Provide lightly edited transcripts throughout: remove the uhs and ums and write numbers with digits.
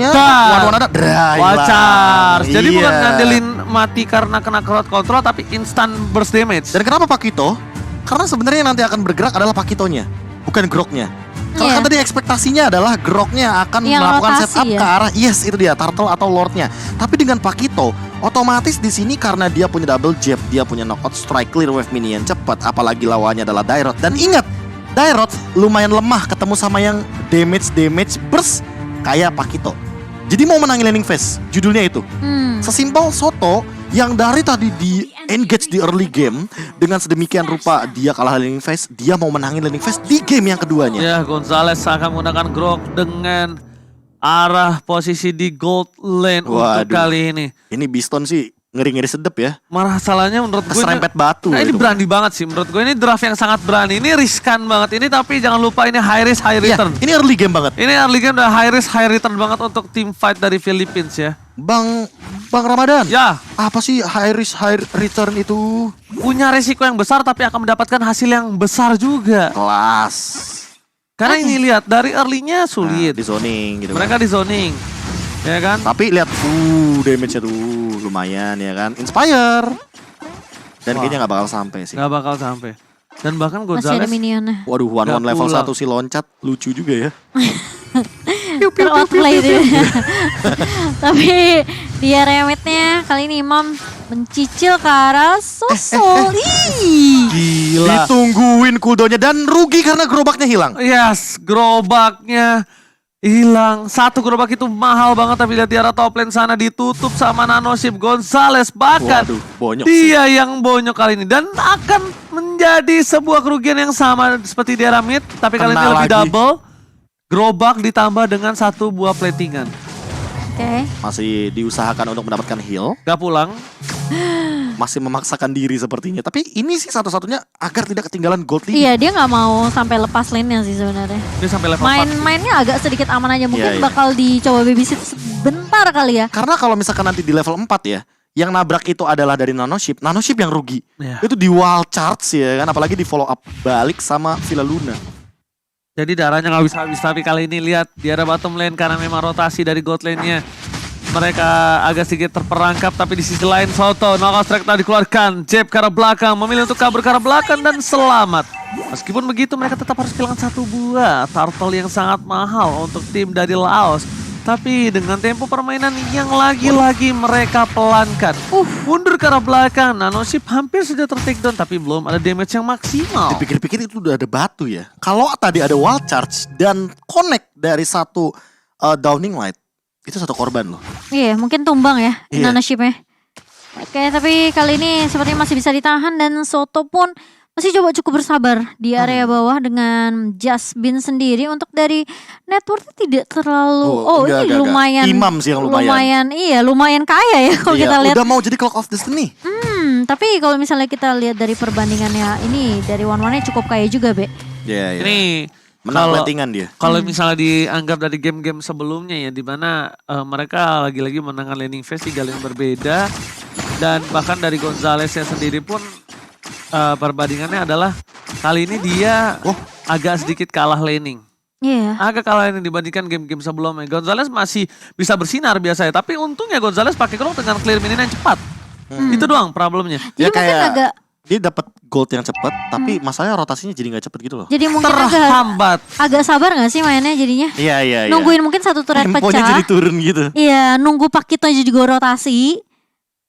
akhirnya one ada Wild charge. Jadi bukan Iya. ngandelin mati karena kena crowd control, tapi instant burst damage. Dan kenapa Pakito? Karena sebenarnya yang nanti akan bergerak adalah Pakitonya, bukan Groknya. Karena Iya. kan tadi ekspektasinya adalah Groknya akan Yang melakukan rotasi setup ya. ke arah itu dia Turtle atau Lordnya. Tapi dengan Pakito, otomatis di sini karena dia punya double jab, dia punya knockout strike, clear wave minion cepat, apalagi lawannya adalah Dairot. Dan ingat, Dairot lumayan lemah ketemu sama yang damage burst kayak Pakito. Jadi mau menangin landing phase, judulnya itu. Sesimpel Soto yang dari tadi di engage di early game dengan sedemikian rupa dia kalah landing phase, dia mau menangin landing phase di game yang keduanya. Ya, Gonzales akan menggunakan Grok dengan arah posisi di gold lane untuk Waduh. kali ini. Ini Biston sih ngeri-ngeri sedep ya. Masalahnya menurut gue Keserempet batu. ini itu. berani banget sih menurut gue, ini draft yang sangat berani. Ini riskan banget ini, tapi jangan lupa ini high risk high Iya, return. ini early game banget. Ini early game udah high risk high return banget untuk tim fight dari Philippines ya. Bang Ramadan. Ya, Apa sih high risk high return itu? punya resiko yang besar tapi akan mendapatkan hasil yang besar juga. Kelas. Karena ini lihat dari early-nya sulit. Di zoning gitu. Mereka di zoning. Ya kan? Tapi lihat damage-nya tuh lumayan ya kan. Inspire. Dan Wah. kayaknya nggak bakal sampai sih. Gak bakal sampai. Dan bahkan Masih ada Gonzales minionnya. Waduh, one Nggak level pulang. 1 sih loncat lucu juga ya. Ter-outplay dia. Tapi dia remetnya kali ini Imam mencicil ke arah Sosol. Ih. gila. Ditungguin cooldownnya dan rugi karena gerobaknya hilang. Yes, gerobaknya hilang. Satu gerobak itu mahal banget, tapi lihat di arah top lane sana ditutup sama Nanoship. Gonzales bahkan Waduh, bonyok sih. dia yang bonyok kali ini dan akan menjadi sebuah kerugian yang sama seperti di arah mid, tapi kali ini Kena lebih lagi. double. Gerobak ditambah dengan satu buah platingan. Oke. Masih diusahakan untuk mendapatkan heal. Gak pulang. Masih memaksakan diri sepertinya. Tapi ini sih satu-satunya agar tidak ketinggalan gold lead. Iya, dia nggak mau sampai lepas lane-nya sih sebenarnya. Dia sampai level 4. Main-mainnya agak sedikit aman aja. Mungkin Iya, iya. bakal dicoba babysit sebentar kali ya. Karena kalau misalkan nanti di level 4 ya, yang nabrak itu adalah dari Nanoship yang rugi. Iya. Itu di wild charge ya kan, apalagi di follow up balik sama Villa Luna. Jadi darahnya nggak bisa habis, tapi kali ini lihat di arah bottom lane karena memang rotasi dari god lane-nya. Mereka agak sedikit terperangkap, tapi di sisi lain Soto, knockout strike telah dikeluarkan. Jab ke arah belakang, memilih untuk kabur ke arah belakang dan selamat. Meskipun begitu mereka tetap harus kehilangan satu buah turtle yang sangat mahal untuk tim dari Laos. Tapi dengan tempo permainan yang lagi-lagi mereka pelankan. Mundur ke arah belakang, Nanoship hampir saja ter-takedown tapi belum ada damage yang maksimal. Dipikir-pikir itu udah ada batu ya. Kalau tadi ada wild charge dan connect dari satu downing light, itu satu korban loh. Iya, mungkin tumbang ya Iya. Nanoship-nya. Oke, tapi kali ini sepertinya masih bisa ditahan dan Soto pun masih coba cukup bersabar di area bawah dengan Jasmine sendiri. Untuk dari network tidak terlalu enggak. lumayan Imam sih yang lumayan. lumayan kaya ya kalau Iya, kita lihat. udah mau jadi Clock of Destiny. Tapi kalau misalnya kita lihat dari perbandingannya ini dari one-one-nya cukup kaya juga, Be. Iya, iya. Ini Menang kalau- plantingan dia. Kalau misalnya dianggap dari game-game sebelumnya ya, di mana mereka lagi-lagi menangkan landing phase 3 lane berbeda, dan bahkan dari Gonzales sendiri pun perbandingannya adalah kali ini dia agak sedikit kalah laning. Iya. Agak kalah laning dibandingkan game-game sebelumnya. Gonzales masih bisa bersinar biasanya, tapi untungnya Gonzales pakai Grok dengan clear minion yang cepat. Itu doang problemnya. Jadi mungkin agak dia dapat gold yang cepat, tapi masalahnya rotasinya jadi nggak cepet gitu loh. jadi mungkin Terhambat. agak sabar gak sih mainnya jadinya? Iya. Nungguin mungkin satu turret Temponya pecah. jadi turun gitu. Iya, nunggu Pakito juga rotasi.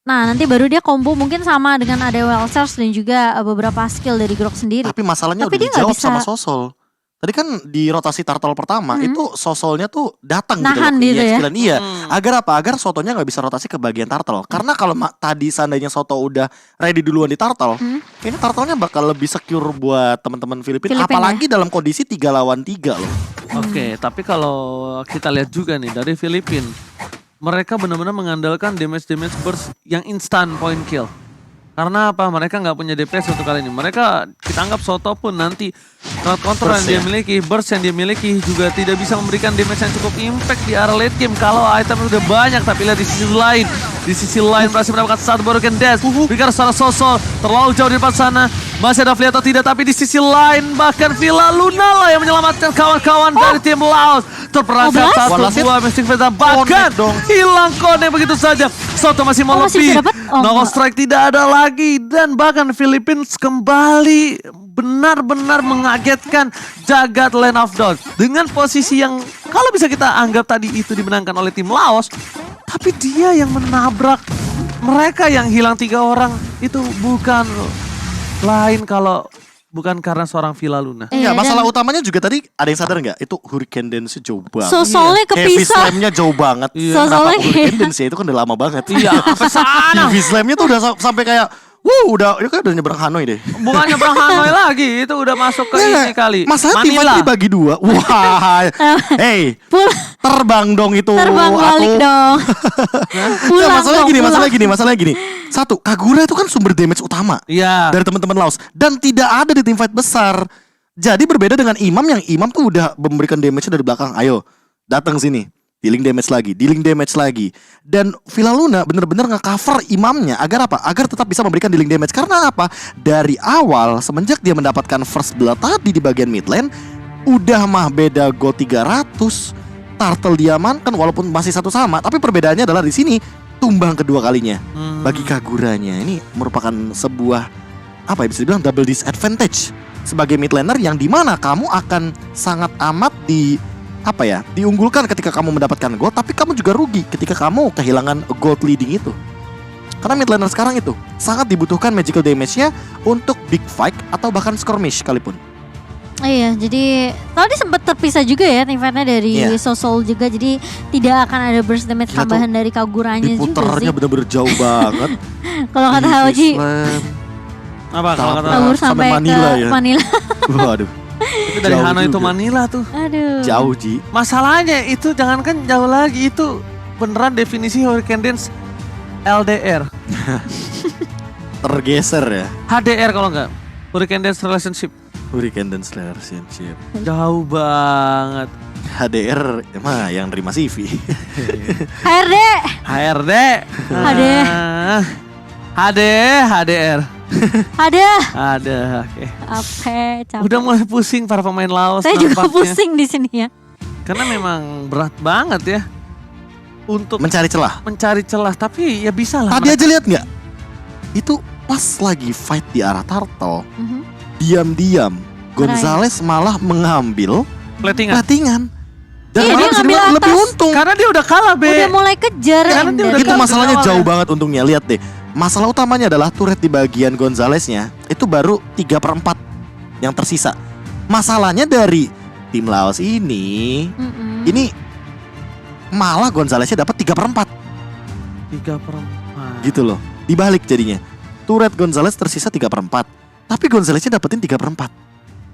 Nah, nanti baru dia combo mungkin sama dengan ada Wild Charge dan juga beberapa skill dari Grok sendiri. Tapi masalahnya Tapi udah dia nggak dijawab bisa- sama Sosol. Tadi kan di rotasi turtle pertama itu Sosolnya tuh datang Nahan gitu loh. gitu ya. Iya, iya. Agar apa? Agar Sotonya nggak bisa rotasi ke bagian turtle. Karena kalau tadi seandainya Soto udah ready duluan di turtle, kayaknya turtlenya bakal lebih secure buat teman-teman Filipina. Filipina. Apalagi dalam kondisi 3 lawan 3 loh. Oke, tapi kalau kita lihat juga nih dari Filipina, mereka benar-benar mengandalkan damage burst yang instant point kill. Karena apa? Mereka nggak punya DPS untuk kali ini. Mereka kita anggap Soto pun nanti crowd control yang Burst dia ya? miliki, burst yang dia miliki juga tidak bisa memberikan damage yang cukup impact di arah late game kalau item udah banyak. Tapi lihat di sisi lain berhasil mendapatkan satu broken dash. Berikan secara Sosol terlalu jauh di depan sana. Masih ada Flee atau tidak, tapi di sisi lain bahkan Villa Luna lah yang menyelamatkan kawan-kawan dari tim Laos. Terperangkap satu Wallace dua Mystic Phantom, bahkan dong. hilang connect begitu saja. Soto masih mau masih lebih. bisa dapat? Oh, No enggak. strike tidak ada lagi. Dan bahkan Philippines kembali benar-benar mengagetkan jagat Land of Dawn. Dengan posisi yang kalau bisa kita anggap tadi itu dimenangkan oleh tim Laos. Tapi dia yang menabrak mereka yang hilang 3 orang itu bukan lain kalau bukan karena seorang Villa Luna. Iya, Enggak, masalah dan utamanya juga tadi ada yang sadar nggak? Itu Hurricane Dance jauh banget. sosolnya Heavy kepisah. Slam-nya jauh banget. Iya. Kenapa Soalnya Hurricane kayak- Dance ya? Itu kan udah lama banget. Iya, sampai sana. Heavy Slam-nya tuh udah sampai kayak udah nyebrang Hanoi deh. Bukannya Bang Hanoi lagi, itu udah masuk ke ini kali. Masalah tim Manila. fight dibagi 2. Wah. Hey, Pul terbang dong itu. terbang balik Atu. dong. Pulang Masalahnya dong, gini, pulang. masalahnya gini. Satu, Kagura itu kan sumber damage utama Iya. dari teman-teman Laos dan tidak ada di tim fight besar. Jadi berbeda dengan Imam yang Imam tuh udah memberikan damage dari belakang. Ayo, datang sini. Dealing damage lagi. Dan Villa Luna bener-bener nge-cover Imamnya agar apa? Agar tetap bisa memberikan dealing damage. Karena apa? Dari awal semenjak dia mendapatkan first blood tadi di bagian mid lane, udah mah beda gold 300. Turtle diamankan walaupun masih satu sama, tapi perbedaannya adalah di sini tumbang kedua kalinya. Bagi Kaguranya ini merupakan sebuah apa ya, bisa dibilang double disadvantage sebagai mid laner yang dimana kamu akan sangat amat diunggulkan ketika kamu mendapatkan gold, tapi kamu juga rugi ketika kamu kehilangan gold leading itu. Karena mid laner sekarang itu sangat dibutuhkan magical damage-nya untuk big fight atau bahkan skirmish sekalipun. Iya, jadi tadi sempat terpisah juga ya tim fightnya dari Iya. Sosol juga, jadi tidak akan ada burst damage Gila tuh, tambahan dari Kaguranya juga Diputernya sih. bener-bener jauh banget. Kalau kata Heavy Haoji, Slam. Apa kalau kata kabur sampai sampai Manila ke ya. Manila. Waduh, itu dari jauh Hanoi itu juga. Manila tuh. Aduh. jauh Ji. Masalahnya itu jangankan jauh lagi, itu beneran definisi Hurricane Dance LDR. Tergeser ya. HDR kalau enggak. Hurricane Dance Relationship. Hurricane dan Relationship. Jauh banget. HDR emang yang nerima CV. HRD. HRD. HD. Ah. HDR. Ada. Ada, oke. Oke, capek. Udah mulai pusing para pemain Laos Saya juga nampaknya. pusing di sini ya. Karena memang berat banget ya untuk Mencari celah. mencari celah, tapi ya bisa lah. Tadi aja lihat nggak? Itu pas lagi fight di arah Turtle, Mhm. diam-diam Gonzales malah mengambil platingan. platingan. Dan Iya, malah dia bisa ngambil dibilang lebih atas. untung. Karena dia udah kalah, Be. Udah mulai kejar. Karena dia and udah Itu kalah masalahnya dari jauh awal ya. banget untungnya. Lihat deh. Masalah utamanya adalah turret di bagian Gonzalesnya itu baru 3/4 yang tersisa. Masalahnya dari tim Laos ini Mm-mm. malah Gonzalesnya dapat 3/4 3/4. gitu loh. Dibalik jadinya. Turret Gonzales tersisa 3/4, tapi Gonzalesnya dapetin 3/4.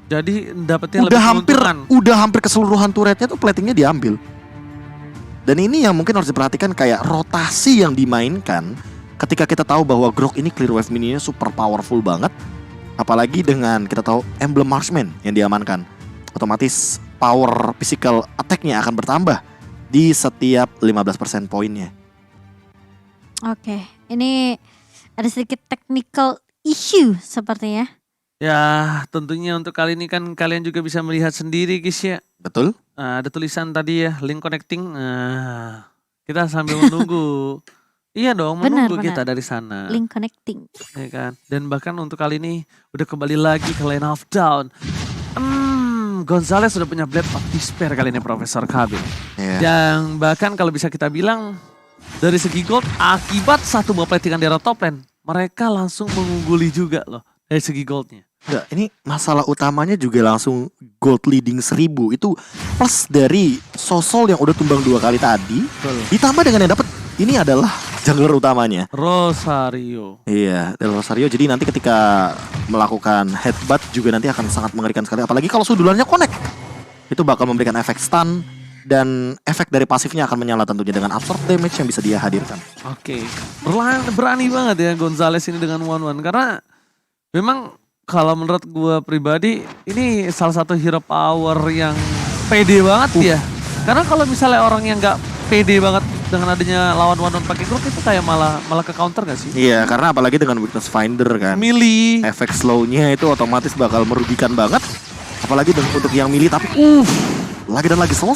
Jadi dapetin lebih keuntungan. Udah hampir keseluruhan turretnya tuh platingnya diambil. Dan ini yang mungkin harus diperhatikan, kayak rotasi yang dimainkan ketika kita tahu bahwa Grok ini clear wave mininya super powerful banget. Apalagi dengan kita tahu emblem Marksman yang diamankan, otomatis power physical attack-nya akan bertambah di setiap 15% poinnya. Oke, ini ada sedikit technical issue sepertinya. Ya, tentunya untuk kali ini kan kalian juga bisa melihat sendiri, guys ya. Betul? Nah, ada tulisan tadi ya, link connecting. Nah, kita sambil menunggu. Iya dong, Benar, menunggu benar. kita dari sana. Link connecting. Ya kan? Dan bahkan untuk kali ini udah kembali lagi ke Land of Dawn. Gonzales sudah punya Blade of Despair kali ini, Profesor KB. Iya. Yang bahkan kalau bisa kita bilang dari segi gold, akibat satu buah platingan di top lane, mereka langsung mengungguli juga loh dari segi goldnya. Enggak, ini masalah utamanya juga langsung gold leading 1000. Itu plus dari Sosol yang udah tumbang 2 kali tadi, ditambah dengan yang dapat ini adalah jungler utamanya. Rosario. Iya, Del Rosario. Jadi nanti ketika melakukan headbutt juga nanti akan sangat mengerikan sekali. Apalagi kalau sundulannya connect. Itu bakal memberikan efek stun. Dan efek dari pasifnya akan menyala tentunya dengan absorb damage yang bisa dia hadirkan. Oke, berani banget ya Gonzales ini dengan 1-1. Karena memang kalau menurut gue pribadi ini salah satu hero power yang pede banget ya. Karena kalau misalnya orang yang gak pede banget dengan adanya lawan one-on pakai grup itu kayak malah ke counter gak sih? Iya, karena apalagi dengan weakness finder kan. Milih. Efek slow-nya itu otomatis bakal merugikan banget. Apalagi untuk yang milih tapi lagi dan lagi Sol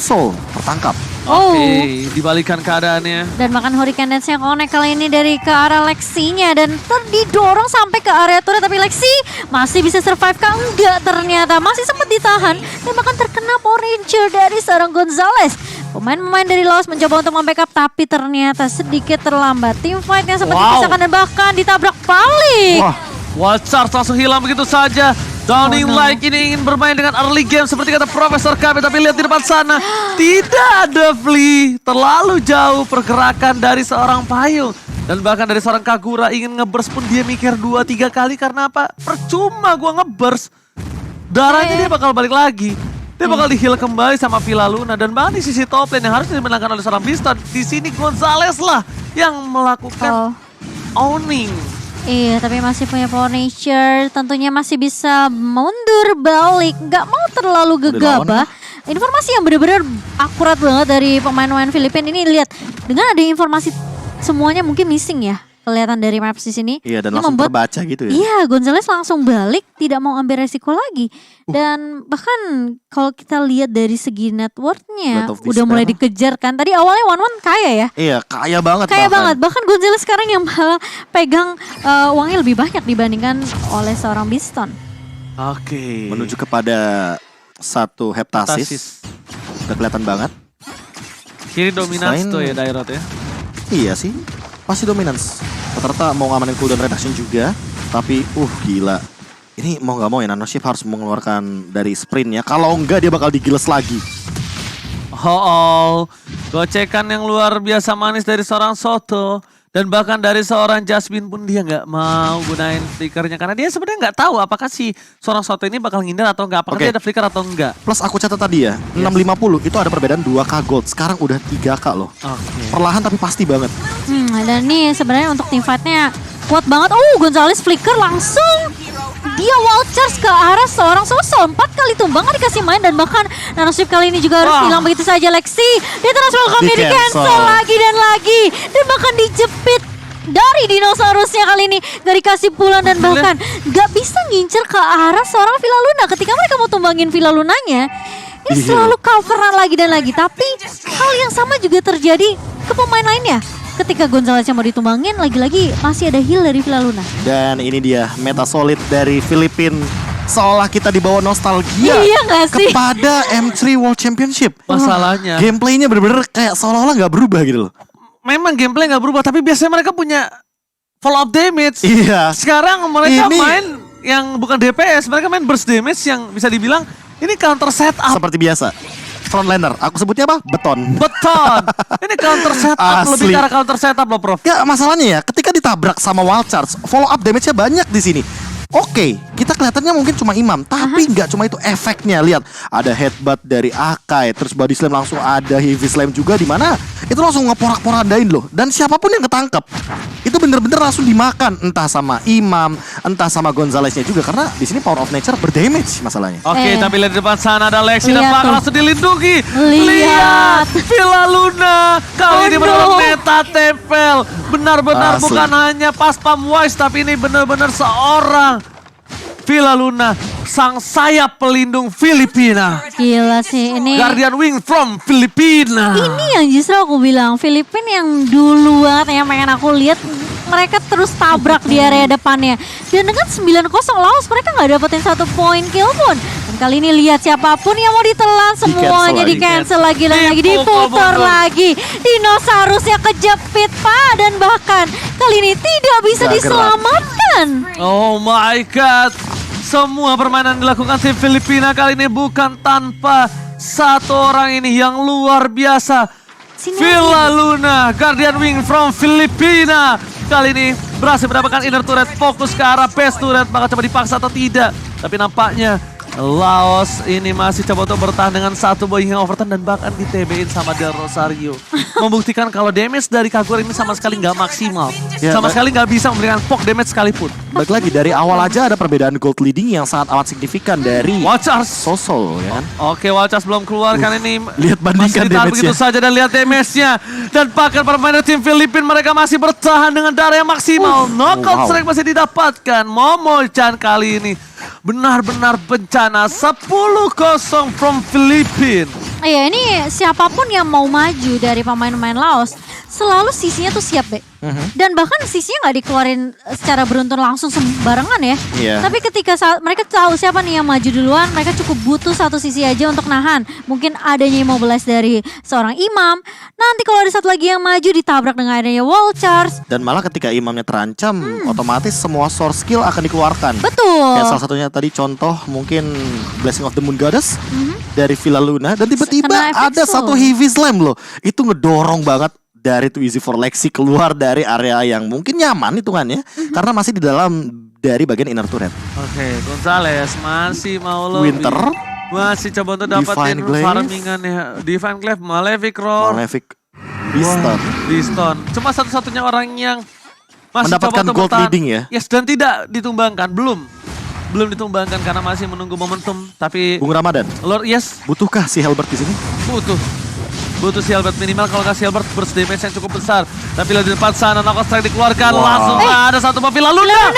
tertangkap. Oke, dibalikan keadaannya. Dan makan Hurricane Dance-nya connect kali ini dari ke arah Lexi-nya. Dan didorong sampai ke area turret. Tapi Lexi masih bisa survive kah? Enggak ternyata. Masih sempat ditahan. Dan bahkan terkena Power Ranger dari seorang Gonzales. Pemain-pemain dari Laos mencoba untuk membackup. Tapi ternyata sedikit terlambat. Team fight-nya sempat dipisahkan dan bahkan ditabrak balik. Wah, Wild Charge langsung hilang begitu saja. Downing Oh, no. Light ini ingin bermain dengan early game seperti kata Profesor kami. Tapi lihat di depan sana. Tidak ada Flea. Terlalu jauh pergerakan dari seorang Payung. Dan bahkan dari seorang Kagura ingin nge-burst pun dia mikir 2-3 kali. Karena apa? Percuma gua nge-burst. Darahnya dia bakal balik lagi. Dia bakal di-heal kembali sama Villa Luna. Dan bahkan di sisi top lane yang harus dimenangkan oleh seorang Bistan. Di sini Gonzales lah yang melakukan owning. Iya, tapi masih punya Power Nature. Tentunya masih bisa mundur balik. Nggak mau terlalu gegabah. Informasi yang benar-benar akurat banget dari pemain-pemain Filipina ini. Lihat, dengan ada informasi semuanya mungkin missing ya. Kelihatan dari maps di sini. iya dan Ini langsung membuat- terbaca gitu ya. Iya, Gonzales langsung balik, tidak mau ambil resiko lagi. Dan bahkan kalau kita lihat dari segi net worth-nya, Lot of udah mulai despair. dikejar kan. Tadi awalnya One kaya ya. Iya, kaya banget Kaya bahkan. banget, bahkan Gonzales sekarang yang malah pegang uangnya lebih banyak dibandingkan oleh seorang Biston. Oke. Menuju kepada satu heptasis. Udah kelihatan banget. Kiri dominans Selain- tuh ya Dairot ya. Iya sih, pasti dominance. Rata-rata mau ngamanin cooldown reduction juga. Tapi gila. Ini mau gak mau ya Nanoshift harus mengeluarkan dari sprintnya. Kalau enggak dia bakal digiles lagi. Gocekan yang luar biasa manis dari seorang Soto. Dan bahkan dari seorang Jasmine pun dia nggak mau gunain flickernya. Karena dia sebenarnya nggak tahu apakah si seorang Soto ini bakal ngindar atau enggak. Apakah Oke. dia ada flicker atau enggak. Plus aku catat tadi ya, 650 itu ada perbedaan 2k gold. Sekarang udah 3k loh. Oke. Perlahan tapi pasti banget. Dan nih sebenarnya untuk team fight-nya kuat banget. Gonzales flicker langsung. Dia wild charge ke arah seorang Sosol. 4 kali tumbang gak dikasih main. Dan bahkan Nanoshift kali ini juga harus Wah. hilang begitu saja. Lexi dia transfer kami di Di-cancel. cancel lagi dan lagi. Dan bahkan dijepit dari dinosaurusnya kali ini. Gak dikasih pulang dan bahkan gak bisa ngincer ke arah seorang Villa Luna. Ketika mereka mau tumbangin Villa Lunanya, ini Iya. selalu coveran lagi dan lagi. Tapi hal yang sama juga terjadi ke pemain lainnya. Ketika Gonzales yang mau ditumbangin, lagi-lagi masih ada heal dari Villa Luna. Dan ini dia meta solid dari Filipina. Seolah kita dibawa nostalgia Iya nggak sih? kepada M3 World Championship. Masalahnya Gameplaynya bener-bener kayak seolah-olah nggak berubah gitu loh. memang gameplay nggak berubah. Tapi biasanya mereka punya follow up damage. Iya. Sekarang mereka Ini- main yang bukan DPS. Mereka main burst damage yang bisa dibilang ini counter setup. Seperti biasa. Frontliner, aku sebutnya apa? Beton. Beton. Ini counter setup. Asli. Lebih ke arah counter setup loh Prof. Ya masalahnya ya, ketika ditabrak sama Wild Charge, follow up damage-nya banyak di sini. Oke, kita kelihatannya mungkin cuma imam, tapi nggak cuma itu efeknya. Lihat, ada headbutt dari Akai, terus body slam langsung ada heavy slam juga di mana itu langsung ngeporak-porandain loh. Dan siapapun yang ketangkep, itu bener-bener langsung dimakan, entah sama imam, entah sama Gonzalesnya juga, karena di sini power of nature berdamage masalahnya. Oke, tapi lihat di depan sana ada Lexi dan Lihat bakal tuh. langsung dilindungi. Lihat. Villa Luna kali ini Oh, benar no. meta tempel. Benar-benar Asli. bukan hanya pas pam wise, tapi ini benar-benar seorang Villa Luna, sang sayap pelindung Filipina. Gila sih ini. Guardian Wing from Filipina. Ini yang justru aku bilang Filipina yang dulu banget yang pengen aku lihat, mereka terus tabrak di area depannya. Dan dengan 9-0 Laos mereka nggak dapetin 1 poin kill pun. Dan kali ini lihat siapapun yang mau ditelan semuanya lagi. di cancel lagi dan lagi Dipukul diputar mundur. lagi. Dinosaurusnya kejepit Pak dan bahkan kali ini tidak bisa Nggak gerak. diselamatkan. Oh my god. Semua permainan dilakukan tim Filipina kali ini bukan tanpa satu orang ini yang luar biasa. Sini Villa Luna, Guardian Wing from Filipina. Kali ini berhasil mendapatkan inner turret, fokus ke arah base turret. Maka coba dipaksa atau tidak. Tapi nampaknya Laos ini masih coba untuk bertahan dengan satu boy hingga overtime dan bahkan di TB-in sama Del Rosario. Membuktikan kalau damage dari Kagura ini sama sekali nggak maksimal. Ya, Sama sekali nggak bisa memberikan poke damage sekalipun. Balik lagi dari awal aja ada perbedaan gold leading yang sangat amat signifikan dari Watchers. Sosol ya kan. Oke, Watchers belum keluar kan ini. Lihat bandingkan masih ditahan damage-nya. begitu saja dan lihat damage-nya. Dan bahkan permainan tim Filipina mereka masih bertahan dengan darah yang maksimal. Knockout wow. strike masih didapatkan. Momo-chan kali ini benar-benar bencana. 10-0 from Filipina. Iya, ini siapapun yang mau maju dari pemain-pemain Laos selalu sisinya tuh siap, Be. Dan bahkan sisinya nggak dikeluarin secara beruntun langsung sembarangan ya. Iya. Tapi ketika saat mereka tahu siapa nih yang maju duluan, mereka cukup butuh satu sisi aja untuk nahan. Mungkin adanya immobilize dari seorang Imam. Nanti kalau ada satu lagi yang maju ditabrak dengan adanya wall charge. Dan malah ketika imamnya terancam, otomatis semua source skill akan dikeluarkan. Betul. Kayak salah satunya tadi contoh mungkin Blessing of the Moon Goddess dari Villa Luna. Dan tiba-tiba Kena efek ada slow. satu heavy slam loh. Itu ngedorong banget dari Too Easy for Lexi keluar dari area yang mungkin nyaman hitungannya. Karena masih di dalam dari bagian inner turret. Oke, Gonzales masih mau lebih. Winter. Masih coba untuk dapetin Divine Glaive. farmingan ya. Divine Glaive, Malefic Roar. Malefic Beaston. Beaston. Cuma satu-satunya orang yang masih Mendapatkan coba untuk gold bertahan. leading ya? Yes, dan tidak ditumbangkan. Belum ditumbangkan karena masih menunggu momentum. Tapi Bung Ramadan, Lord, yes, butuhkah si Helbert di sini? butuh si Albert minimal. Kalau nggak si Albert burst damage yang cukup besar. Tapi di depan sana knockout strike dikeluarkan. Wow. Langsung ada satu Villa Luna.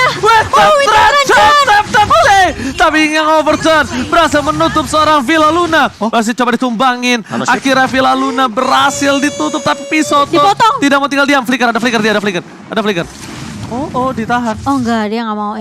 Tapi yang overturn berhasil menutup seorang Villa Luna. Masih coba ditumbangin. Nanoshift. Akhirnya Villa Luna berhasil ditutup. Tapi Pisoto Dipotong. tidak mau tinggal diam. Flicker, ada flicker. Ada flicker. Oh, ditahan. Oh enggak, dia nggak mau.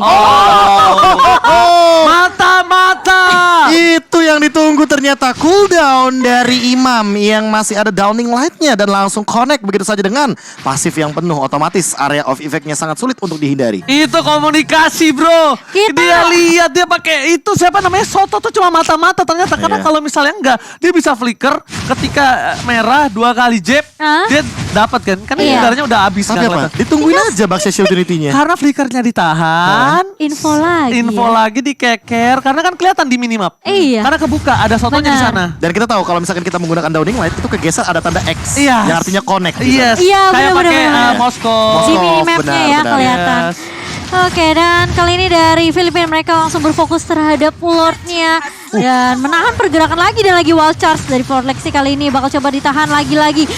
Mata. Itu yang ditunggu ternyata cooldown dari Imam yang masih ada downing light-nya dan langsung connect begitu saja dengan pasif yang penuh. Otomatis area of effect-nya sangat sulit untuk dihindari. Itu komunikasi, bro. Dia lihat dia pakai itu siapa namanya Soto tuh cuma mata-mata ternyata karena Iya. kalau misalnya enggak dia bisa flicker ketika merah 2 kali jab Hah? dia dapat kan Iya. udaranya udah habis Tapi kan apa? kelihatan. Ditungguin aja Baxter Shield Unity-nya. Karena flickernya ditahan. Info lagi. Dikeker karena kan kelihatan di minimap. Iya. Karena kebuka ada Sotonya di Benar. sana. Dan kita tahu kalau misalkan kita menggunakan downing light itu kegeser ada tanda X Iya. yang artinya connect. gitu. Yes. Iya, Kayak benar, pakai benar. Moskow. Di Moskow, minimapnya ya benar. kelihatan. Yes. Oke, dan kali ini dari Filipina mereka langsung berfokus terhadap Lordnya dan menahan pergerakan lagi dan lagi wild charge dari Lord Lexi kali ini bakal coba ditahan lagi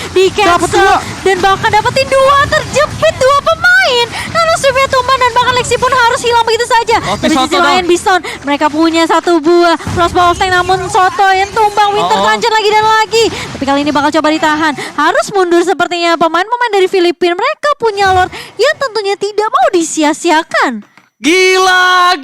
di Dapet cancel dua. dan bahkan dapetin 2 terjepit 2 pemain. Lalu stripnya tumbang dan bahkan Lexi pun harus hilang begitu saja. Oh, Tapi Soto sisi dong. lain Bison mereka punya 1 buah crossbow of tank namun Soto yang tumbang Winter Oh. lanjut lagi dan lagi. Tapi kali ini bakal coba ditahan. Harus mundur sepertinya pemain-pemain dari Filipina. Mereka punya Lord yang tentunya tidak mau disia-siakan. Gila.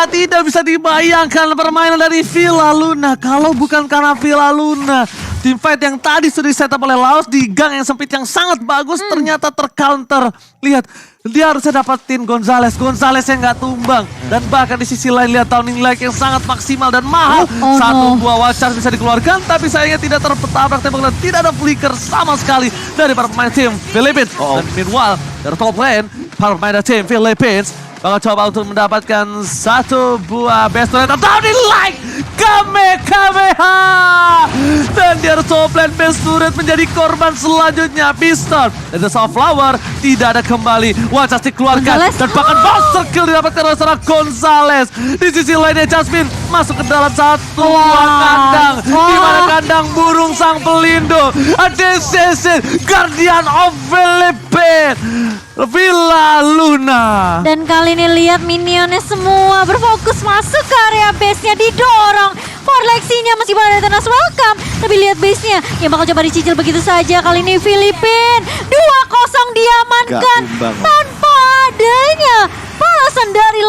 Tidak bisa dibayangkan permainan dari Villa Luna. Kalau bukan karena Villa Luna. Team fight yang tadi sudah di setup oleh Laos di gang yang sempit yang sangat bagus ternyata tercounter. Lihat, dia harusnya dapetin Gonzales. Gonzales yang nggak tumbang. Dan bahkan di sisi lain lihat Downing Light yang sangat maksimal dan mahal. Oh, Satu no. buah watchers bisa dikeluarkan tapi sayangnya tidak tertabrak tembak dan tidak ada flicker sama sekali dari para pemain tim Philippines. Dan meanwhile, dari top lane, para pemain dari tim Philippines bakal coba untuk mendapatkan 1 buah best turret. Downing Light! Kamehameha! Dan di top lane best turret menjadi korban selanjutnya. Piston dan The Sunflower tidak ada kembali. Watchers dikeluarkan Gonzales. dan bahkan monster kill didapatkan oleh seorang Gonzales. Di sisi lainnya Jasmine masuk ke dalam satu buah kandang. Di mana kandang burung sang pelindo. ADCC Guardian of Philippines. Villa Luna. Dan kali ini lihat minionnya semua berfokus masuk ke area base-nya didorong. For Lexinya masih pada tenas welcome. Tapi lihat base-nya yang bakal coba dicicil begitu saja. Kali ini Filipina 2-0 diamankan Gak tumbang. tanpa adanya balasan dari